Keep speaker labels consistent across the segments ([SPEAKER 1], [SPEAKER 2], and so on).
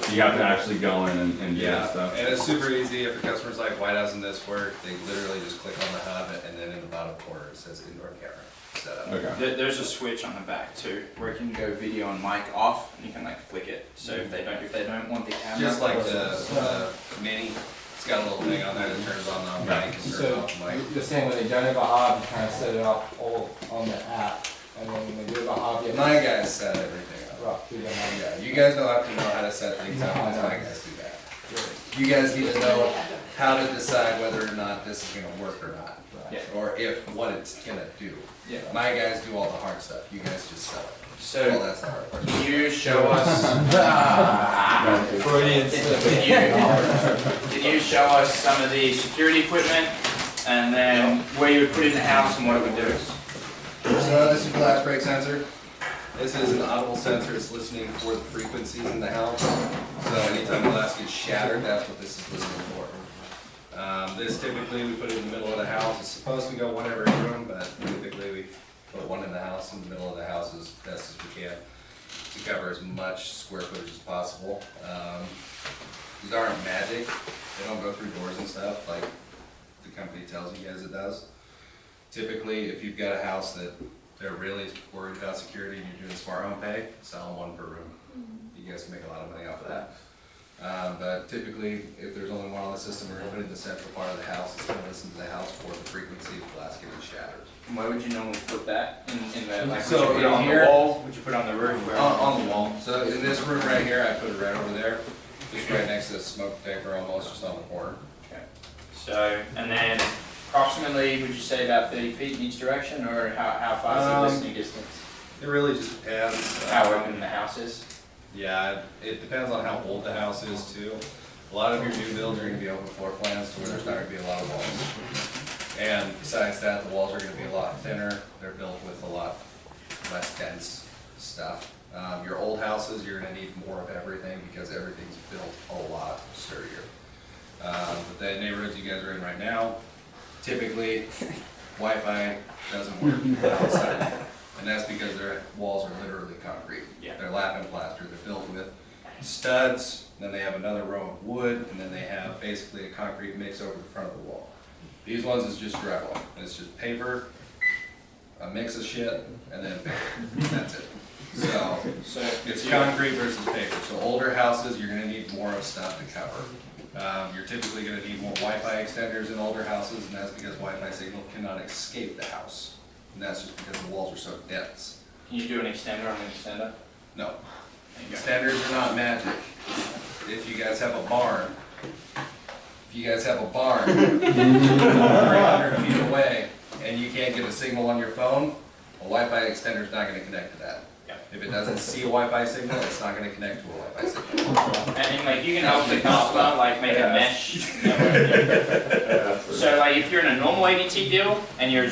[SPEAKER 1] So you have to actually go in and do that stuff.
[SPEAKER 2] And it's super easy. If the customer's like, why doesn't this work? They literally just click on the hub, and then in the bottom corner it says indoor camera setup.
[SPEAKER 1] Okay.
[SPEAKER 3] There's a switch on the back too, where you can go video and mic off, and you can like flick it. So if they don't want the camera,
[SPEAKER 2] Just like the Mini, it's got a little thing on there that turns on the mic and turns
[SPEAKER 4] So
[SPEAKER 2] off the mic.
[SPEAKER 4] you're saying when they don't have a hub, you kind of set it up all on the app, and then when they do have a hub, you
[SPEAKER 2] My guys set everything up.
[SPEAKER 4] right through the hub.
[SPEAKER 2] Yeah, you guys don't have to know how to set things up, because my guys do that. You guys need to know how to decide whether or not this is gonna work or not.
[SPEAKER 3] Yeah.
[SPEAKER 2] Or what it's gonna do.
[SPEAKER 3] Yeah.
[SPEAKER 2] My guys do all the hard stuff, you guys just sell it. Well,
[SPEAKER 3] So
[SPEAKER 2] that's the hard part.
[SPEAKER 3] can you show us?
[SPEAKER 4] Freudian
[SPEAKER 3] Can you show us some of the security equipment, and then where you would put it in the house and what it would do?
[SPEAKER 2] So this is a glass break sensor. This is an audible sensor. It's listening for the frequencies in the house. So anytime the glass gets shattered, that's what this is listening for. This typically we put it in the middle of the house. It's supposed to go one every room, but typically we put one in the house, in the middle of the house as best as we can to cover as much square footage as possible. These aren't magic. They don't go through doors and stuff like the company tells you guys it does. Typically, if you've got a house that they're really worried about security and you're doing smart home pay, sell them one per room. You guys can make a lot of money off of that. But typically, if there's only one on the system, we're going to put it in the central part of the house. It's going to listen to the house for the frequency of glass getting shattered.
[SPEAKER 3] And where would you normally put that? In the, like,
[SPEAKER 2] So
[SPEAKER 3] would you put it on
[SPEAKER 2] here-
[SPEAKER 3] the wall? Would you put it on the roof? Where?
[SPEAKER 2] On the wall. So in this room right here, I put it right over there, just right next to the smoke detector, almost just on the corner.
[SPEAKER 3] Okay. So, and then approximately, would you say about 30 feet in each direction, or how far is the listening distance?
[SPEAKER 2] It really just depends.
[SPEAKER 3] How open the house is?
[SPEAKER 2] Yeah, it depends on how old the house is too. A lot of your new builds are going to be open floor plans to where there's not going to be a lot of walls. And besides that, the walls are going to be a lot thinner. They're built with a lot less dense stuff. Your old houses, you're going to need more of everything because everything's built a lot sturdier. But the neighborhoods you guys are in right now, typically Wi-Fi doesn't work outside. And that's because their walls are literally concrete.
[SPEAKER 3] Yeah.
[SPEAKER 2] They're lap and plaster. They're built with studs, then they have another row of wood, and then they have basically a concrete mix over the front of the wall. These ones is just drywall. It's just paper, a mix of shit, and then paper. That's it. So it's concrete versus paper. So older houses, you're going to need more of stuff to cover. You're typically going to need more Wi-Fi extenders in older houses, and that's because Wi-Fi signal cannot escape the house. And that's just because the walls are so dense.
[SPEAKER 3] Can you do an extender on an extender?
[SPEAKER 2] No.
[SPEAKER 3] There you go.
[SPEAKER 2] Extenders are not magic. If you guys have a barn, 300 feet away, and you can't get a signal on your phone, a Wi-Fi extender is not going to connect to that.
[SPEAKER 3] Yeah.
[SPEAKER 2] If it doesn't see a Wi-Fi signal, it's not going to connect to a Wi-Fi signal.
[SPEAKER 3] And like you can help the customer like make a mesh network. So like if you're in a normal ADT deal and you're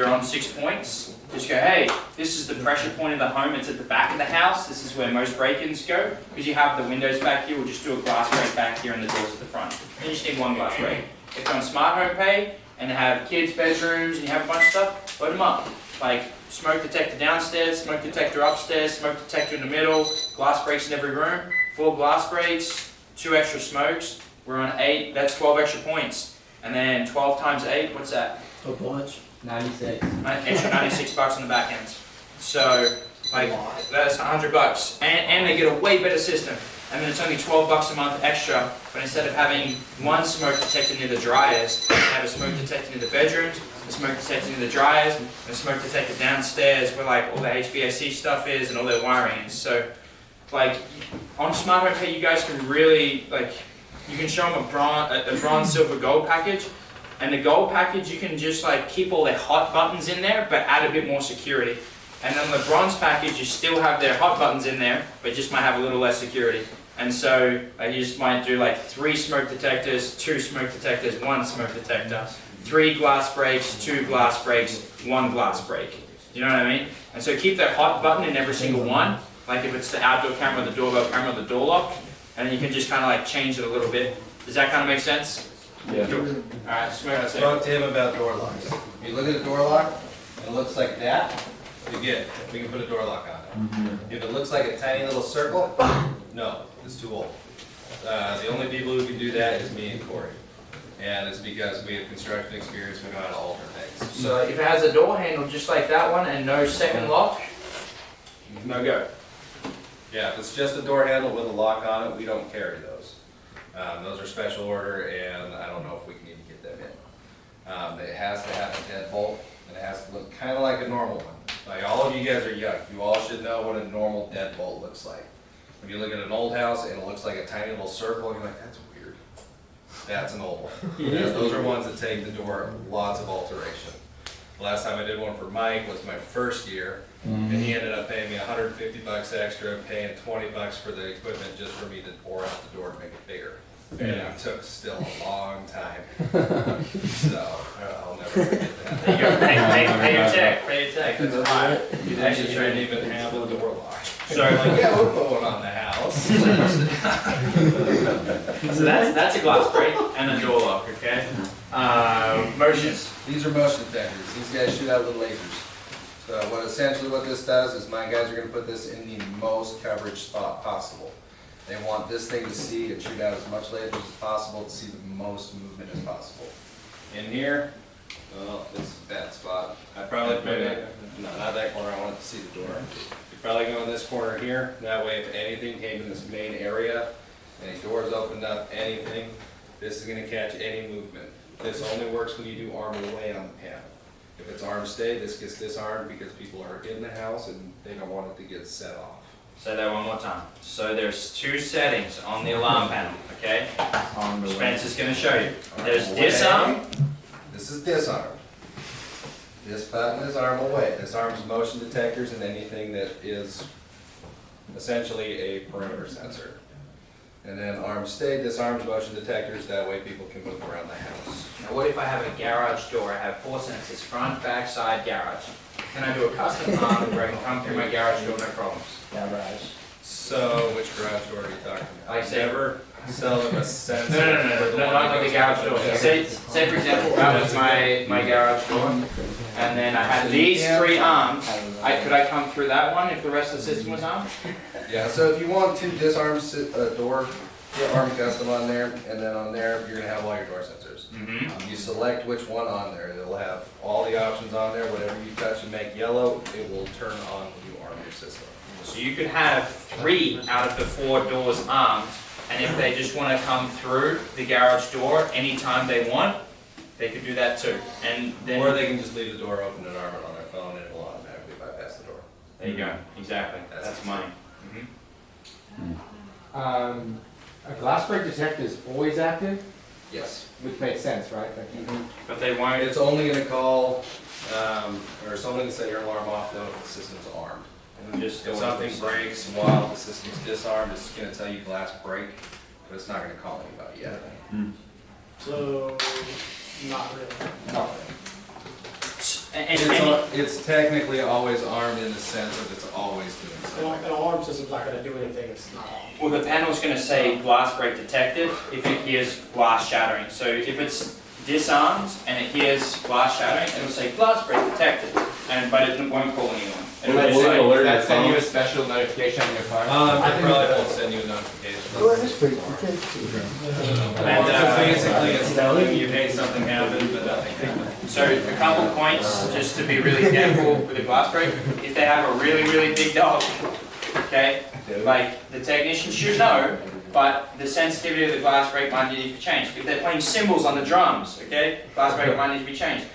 [SPEAKER 3] on 6 points, just go, hey, this is the pressure point of the home. It's at the back of the house. This is where most break-ins go. Because you have the windows back here, we'll just do a glass break back here and the doors at the front. Then you just need one glass break. If you're on smart home pay and have kids' bedrooms and you have a bunch of stuff, load them up. Like smoke detector downstairs, smoke detector upstairs, smoke detector in the middle, glass breaks in every room, 4 glass breaks, 2 extra smokes. We're on 8, that's 12 extra points. And then 12 times 8, what's that?
[SPEAKER 5] A bunch.
[SPEAKER 4] 96.
[SPEAKER 3] Extra $96 on the back end. So, like, that's $100. And they get a way better system. And then it's only $12 a month extra, but instead of having one smoke detector near the dryers, they have a smoke detector near the bedrooms, a smoke detector near the dryers, and a smoke detector downstairs where like all the HVAC stuff is and all their wiring is. So, like, on Smart Home Pay, you guys can really, like, you can show them a bronze, silver, gold package. And the gold package, you can just like keep all their hot buttons in there, but add a bit more security. And then the bronze package, you still have their hot buttons in there, but just might have a little less security. And so you just might do like 3 smoke detectors, 2 smoke detectors, 1 smoke detector, 3 glass breaks, 2 glass breaks, 1 glass break. You know what I mean? And so keep that hot button in every single one. Like if it's the outdoor camera, the doorbell camera, the door lock, and then you can just kind of like change it a little bit. Does that kind of make sense?
[SPEAKER 1] Yeah.
[SPEAKER 3] Alright, swear
[SPEAKER 2] Talk to him about door locks. If you look at the door lock, and it looks like that, you're good. We can put a door lock on it. If it looks like a tiny little circle, no. The It's too old. The only people who can do that is me and Corey. And it's because we have construction experience, we know how to alter things.
[SPEAKER 3] So if it has a door handle just like that one and no second lock, no go.
[SPEAKER 2] Yeah, if it's just a door handle with a lock on it, we don't carry those. Those are special order, and I don't know if we can even get them in. It has to have a deadbolt, and it has to look kind of like a normal one. Like, all of you guys are young, you all should know what a normal deadbolt looks like. When you look at an old house and it looks like a tiny little circle, you're like, that's weird. That's an old one. Yeah, those are ones that take the door lots of alteration. The last time I did one for Mike was my first year, and he ended up paying me $150 extra, paying $20 for the equipment just for me to bore out the door to make it bigger. And it took still a long time. So, I'll never forget that.
[SPEAKER 3] There you go. Pay your tech. Pay your tech. That's fine.
[SPEAKER 2] You actually trying to even have the door lock.
[SPEAKER 3] So
[SPEAKER 2] Like, yeah, we'll put one on the house.
[SPEAKER 3] So that's a glass break and a door lock, okay? Motions.
[SPEAKER 2] These are motion detectors. These guys shoot out little lasers. So what this does is my guys are gonna put this in the most coverage spot possible. They want this thing to see and shoot out as much lasers as possible to see the most movement as possible. In here, well, this is a bad spot. I probably put it, no, not that corner, I want it to see the door. You probably go in this corner here, that way if anything came in this main area, any doors opened up, anything, this is gonna catch any movement. This only works when you do arm away on the panel. If it's arm stay, this gets disarmed because people are in the house and they don't want it to get set off.
[SPEAKER 3] Say that one more time. So there's two settings on the alarm panel, okay? Spencer's gonna show you. There's disarm.
[SPEAKER 2] This is disarm. This button is arm away. Disarms motion detectors and anything that is essentially a perimeter sensor. And then arm stay disarms motion detectors, that way people can move around the house.
[SPEAKER 3] Now what if I have a garage door? I have 4 sensors, front, back, side, garage. Can I do a custom arm where I can come through my garage door, no problems?
[SPEAKER 4] Garage.
[SPEAKER 2] So, which garage door are you talking about?
[SPEAKER 3] Like say-
[SPEAKER 2] Never sell them a sensor.
[SPEAKER 3] No, not the garage door. Say for example, that was my garage door, and then I had these 3 arms. Could I come through that one if the rest of the system was armed?
[SPEAKER 2] Yeah, so if you want to disarm door, get arm custom on there, and then on there, you're gonna have all your door sensors.
[SPEAKER 3] Mm-hmm.
[SPEAKER 2] You select which one on there, it'll have all the options on there, whatever you touch and make yellow, it will turn on when you arm your system.
[SPEAKER 3] So you could have 3 out of the 4 doors armed, and if they just want to come through the garage door anytime they want, they could do that too. And then
[SPEAKER 2] Or they can just leave the door open and arm it on their phone and it will automatically bypass the door.
[SPEAKER 3] there you go. Exactly.
[SPEAKER 2] That's
[SPEAKER 3] That's mine.
[SPEAKER 4] A glass break detector is always active,
[SPEAKER 2] Yes.
[SPEAKER 4] which makes sense, right? Like,
[SPEAKER 3] But they won't.
[SPEAKER 2] It's only gonna call, or it's only gonna set your alarm off though if the system's armed.
[SPEAKER 3] Just
[SPEAKER 2] If something breaks while the system's disarmed, it's gonna tell you glass break, but it's not gonna call anybody yet.
[SPEAKER 5] So, not really.
[SPEAKER 4] no.
[SPEAKER 2] It's technically always armed in the sense of it's always doing something.
[SPEAKER 5] An alarm system's not gonna do anything, it's not on.
[SPEAKER 3] Well, the panel's going to say glass break detected if it hears glass shattering. So if it's disarmed and it hears glass shattering, it'll say glass break detected, but it won't call anyone. It'll
[SPEAKER 4] Will
[SPEAKER 3] just say,
[SPEAKER 1] alert
[SPEAKER 4] that
[SPEAKER 1] your
[SPEAKER 4] send you
[SPEAKER 1] phone?
[SPEAKER 4] a special notification on your phone?
[SPEAKER 2] I probably won't send you a notification.
[SPEAKER 3] And,
[SPEAKER 2] So basically, it's telling you, hey, something happened, but nothing happened.
[SPEAKER 3] So a couple points, just to be really careful with the glass break. If they have a really, really big dog, okay, like the technician should know, but the sensitivity of the glass break might need to be changed. If they're playing cymbals on the drums, okay, glass break might need to be changed.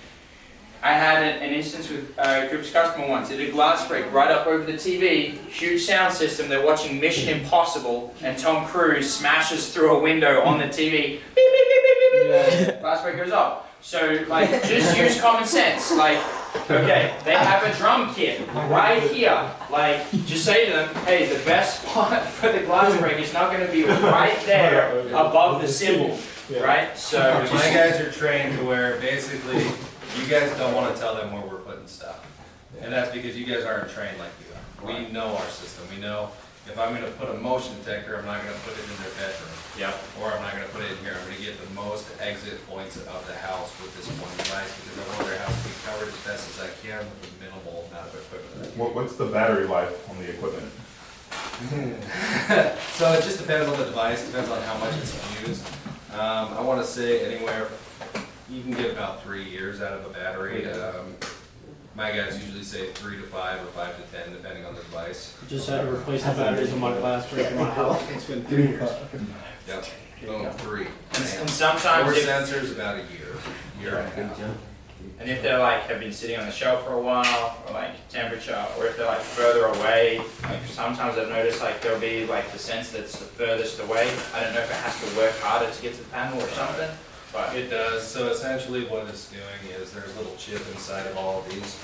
[SPEAKER 3] I had an instance with a group's customer once. They did a glass break right up over the TV, huge sound system. They're watching Mission Impossible, and Tom Cruise smashes through a window on the TV. Beep, beep, beep, beep, beep, beep. Glass break goes off. So, like, just use common sense. Like, okay, they have a drum kit right here. Like, just say to them, hey, the best spot for the glass break is not going to be right there above the cymbal, right? So,
[SPEAKER 2] My guys are trained to where basically you guys don't want to tell them where we're putting stuff. And that's because you guys aren't trained like we are. We know our system. We know if I'm going to put a motion detector, I'm not going to put it in their bedroom.
[SPEAKER 3] yeah.
[SPEAKER 2] Or I'm not going to put it in here. I'm going to get the most exit points of the house with this one device because I want their house to be covered as best as I can with a minimal amount of equipment.
[SPEAKER 6] What's the battery life on the equipment?
[SPEAKER 2] So it just depends on the device, depends on how much it's used. I wanna say anywhere, you can get about 3 years out of a battery. My guys usually say 3 to 5 or 5 to 10, depending on the device.
[SPEAKER 5] Just had to replace the batteries on my glass break in my house. It's been 3 years.
[SPEAKER 2] Yep, oh, 3.
[SPEAKER 3] And sometimes
[SPEAKER 2] More
[SPEAKER 3] if,
[SPEAKER 2] sensors, about a year and a half.
[SPEAKER 3] and if they're like, have been sitting on the shelf for a while, or like temperature, or if they're like further away, like sometimes I've noticed like there'll be like the sensor that's the furthest away. I don't know if it has to work harder to get to the panel or something, but
[SPEAKER 2] It does, so essentially what it's doing is there's a little chip inside of all of these.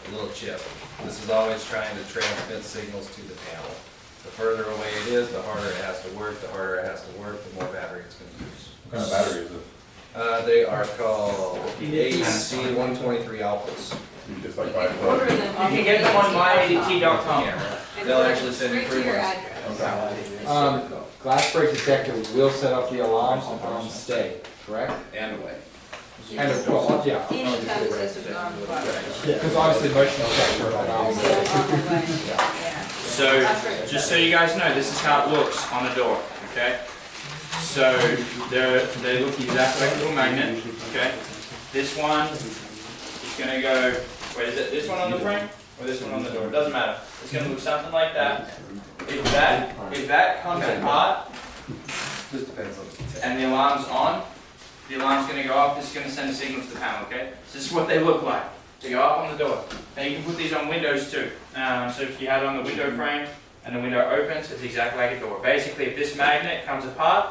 [SPEAKER 2] A little chip. This is always trying to transmit signals to the panel. The further away it is, the harder it has to work, the harder it has to work, the more battery it's gonna use.
[SPEAKER 1] What kind of battery is it?
[SPEAKER 2] They are called AEC 123 alphas.
[SPEAKER 1] You just like buy it.
[SPEAKER 6] Order them.
[SPEAKER 3] you can get them on myadt.com.
[SPEAKER 2] They'll actually send you
[SPEAKER 6] Straight to
[SPEAKER 2] free
[SPEAKER 6] your
[SPEAKER 2] ones.
[SPEAKER 6] address.
[SPEAKER 4] Glass break detector will set off the alarms on stay, correct?
[SPEAKER 2] And away.
[SPEAKER 4] And of course, yeah,
[SPEAKER 6] Anytime it says there's an armed fire.
[SPEAKER 4] because obviously motion detector alarms.
[SPEAKER 6] So, on the way. Yeah.
[SPEAKER 3] So, just so you guys know, this is how it looks on the door, okay? So, they look exactly like a little magnet, okay? This one is gonna go, wait, is it this one on the frame, or this one on the door? It doesn't matter. It's gonna look something like that. If that comes apart,
[SPEAKER 2] Just depends on the detail.
[SPEAKER 3] and the alarm's on, the alarm's gonna go off, this is gonna send a signal to the panel, okay? So this is what they look like. They go up on the door. Now you can put these on windows too. So if you had it on the window frame and the window opens, it's exactly like a door. Basically, if this magnet comes apart,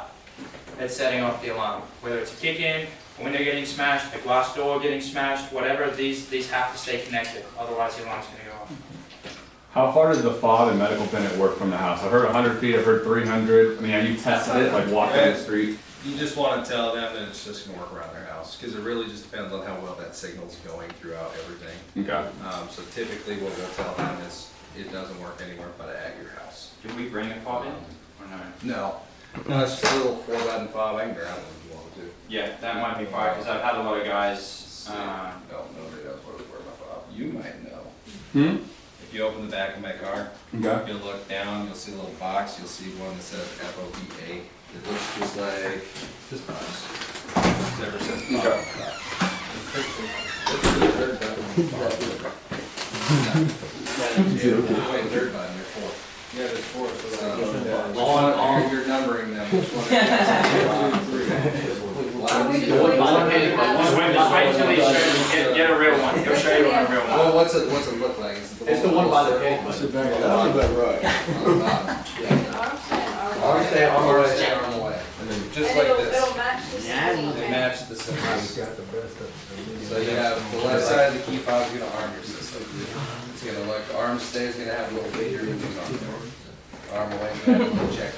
[SPEAKER 3] it's setting off the alarm. Whether it's a kick-in, a window getting smashed, a glass door getting smashed, whatever, these have to stay connected. Otherwise, the alarm's gonna go off.
[SPEAKER 1] How far does the fob and medical Bennett work from the house? I've heard 100 feet, I've heard 300. I mean, have you tested it, like walking down the street?
[SPEAKER 2] You just want to tell them that it's just going to work around their house, because it really just depends on how well that signal's going throughout everything.
[SPEAKER 1] Okay.
[SPEAKER 2] So typically what we'll tell them is it doesn't work anywhere but at your house.
[SPEAKER 3] Did we bring a fob in or no?
[SPEAKER 2] No, it's just a little 4-button fob. I can grab one if you want to.
[SPEAKER 3] Yeah, that might be fine because I've had a lot of guys.
[SPEAKER 2] No, nobody knows where my fob. You might know.
[SPEAKER 1] Hmm?
[SPEAKER 2] If you open the back of my car,
[SPEAKER 1] Okay.
[SPEAKER 2] you'll look down, you'll see a little box, you'll see one that says FOBA. It looks just like this box. It's ever since
[SPEAKER 1] Okay.
[SPEAKER 2] third button. Wait, third button, you're fourth. Yeah, there's four. On, you're numbering them, which one?
[SPEAKER 6] Are we
[SPEAKER 3] Just
[SPEAKER 6] doing
[SPEAKER 3] wait until he shows you. Get a real one. He'll show you one, a real one.
[SPEAKER 2] Well, what's it look like? Is it
[SPEAKER 5] It's the one by the gate.
[SPEAKER 2] On the bottom.
[SPEAKER 6] Arm stand,
[SPEAKER 2] Arm stand, arm away. Just
[SPEAKER 6] and
[SPEAKER 2] like
[SPEAKER 6] it'll
[SPEAKER 2] this.
[SPEAKER 6] match the signal.
[SPEAKER 2] They match the signals. So you have the left side of the key fob is gonna arm your system. It's gonna look, arm stay is gonna have a little finger moving on there. Arm away, is gonna have a little check.